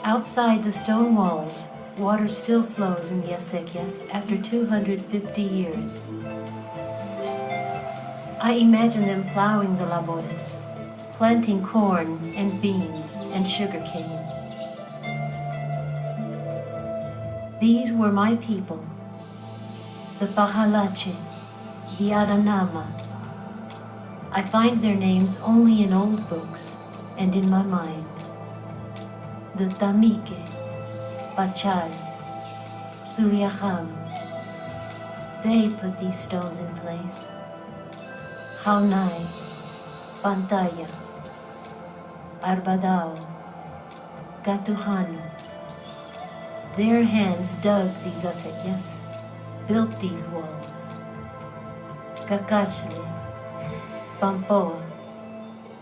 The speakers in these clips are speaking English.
Outside the stone walls, water still flows in the acequias after 250 years. I imagine them plowing the labores, planting corn and beans and sugarcane. These were my people, the Pahalache, the Aranama. I find their names only in old books and in my mind. The Tamike, Pachal, Suliacham. They put these stones in place. Haunay, Pantaya, Arbadao, Gatuhano. Their hands dug these acequias, built these walls. Cacachle, Pampoa,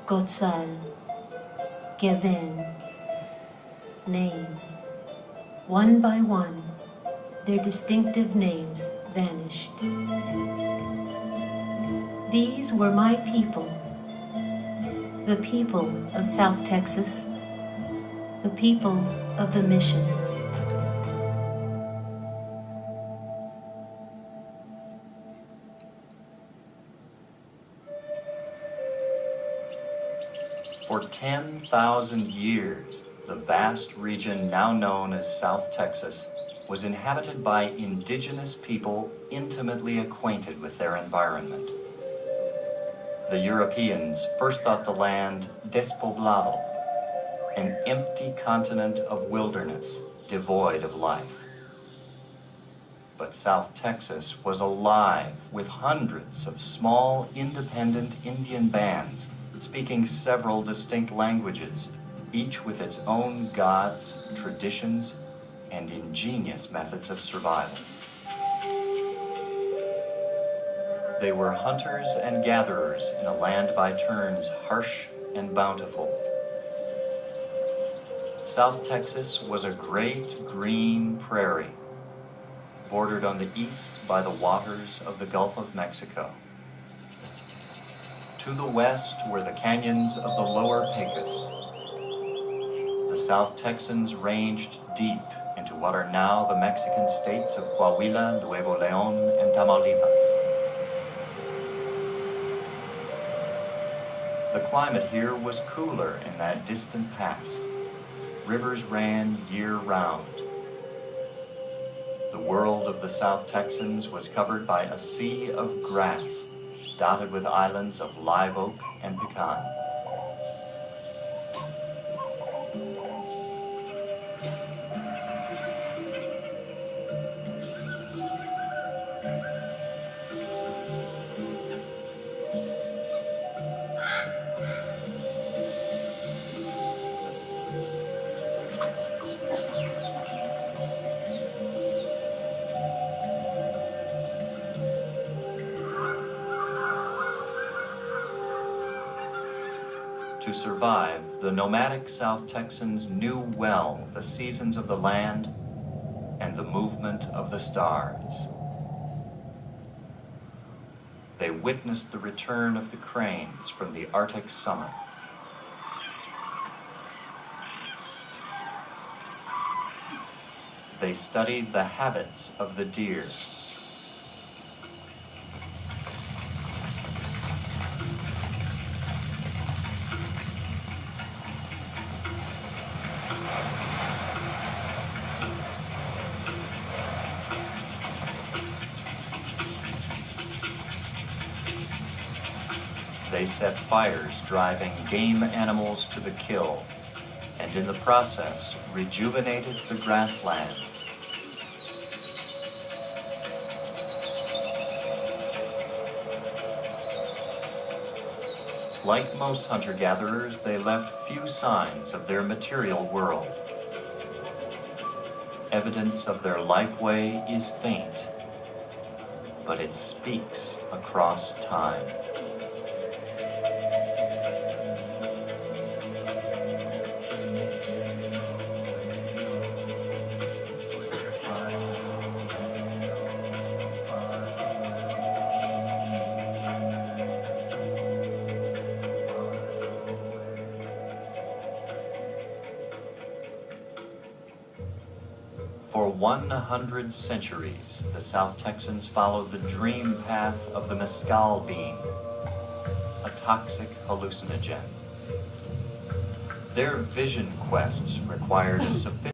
Cotzal, Geven. Names. One by one, their distinctive names vanished. These were my people, the people of South Texas, the people of the missions. For 10,000 years, the vast region now known as South Texas was inhabited by indigenous people intimately acquainted with their environment. The Europeans first thought the land despoblado, an empty continent of wilderness devoid of life. But South Texas was alive with hundreds of small, independent Indian bands speaking several distinct languages, each with its own gods, traditions, and ingenious methods of survival. They were hunters and gatherers in a land by turns harsh and bountiful. South Texas was a great green prairie, bordered on the east by the waters of the Gulf of Mexico. To the west were the canyons of the lower Pecos. The South Texans ranged deep into what are now the Mexican states of Coahuila, Nuevo León, and Tamaulipas. The climate here was cooler in that distant past. Rivers ran year-round. The world of the South Texans was covered by a sea of grass, dotted with islands of live oak and pecan. To survive, the nomadic South Texans knew well the seasons of the land and the movement of the stars. They witnessed the return of the cranes from the Arctic summer. They studied the habits of the deer. They set fires driving game animals to the kill, and in the process rejuvenated the grasslands. Like most hunter-gatherers, they left few signs of their material world. Evidence of their lifeway is faint, but it speaks across time. For 100 centuries, the South Texans followed the dream path of the mescal bean, a toxic hallucinogen. Their vision quests required a sophisticated